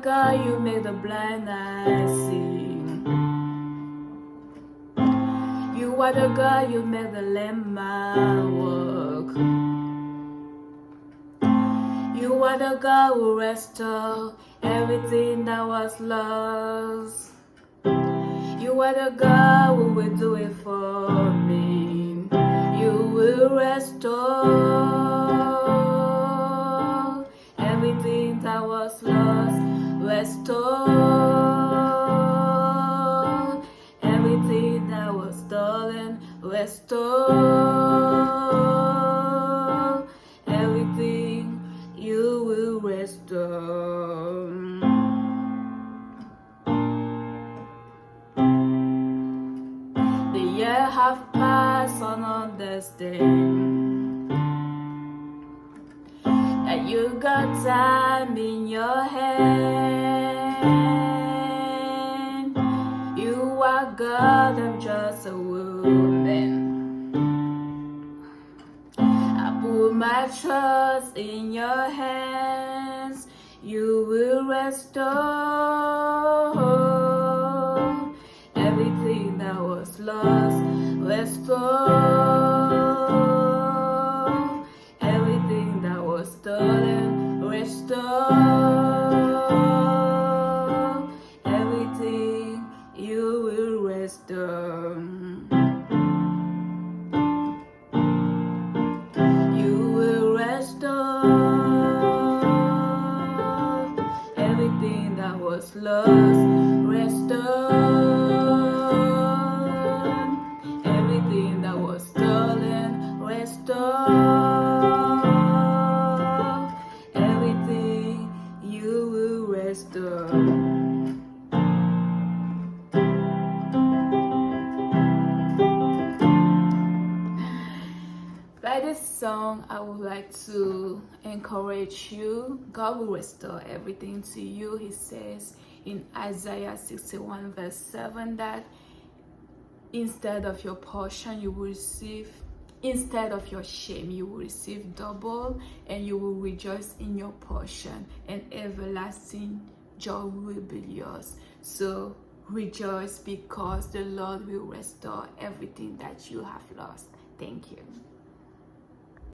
God, you make the blind eyes see. You are the God, you make the lame man walk. You are the God who restore everything that was lost. You are the God who will do it for me. You will restore everything that was lost. Restore everything that was stolen. Restore everything. You will restore. The year have passed on this day, and you got time in your hand. You are God, I'm just a woman. I put my trust in your hands. You will restore everything that was lost. Restore everything that was stolen. Restore everything. You will restore. You will restore everything that was lost. Restore everything that was stolen. Restore everything. You will restore. By this song, I would like to encourage you. God will restore everything to you. He says in Isaiah 61 verse 7 that instead of your portion, you will receive, instead of your shame, you will receive double, and you will rejoice in your portion, and everlasting joy will be yours. So rejoice, because the Lord will restore everything that you have lost. Thank you.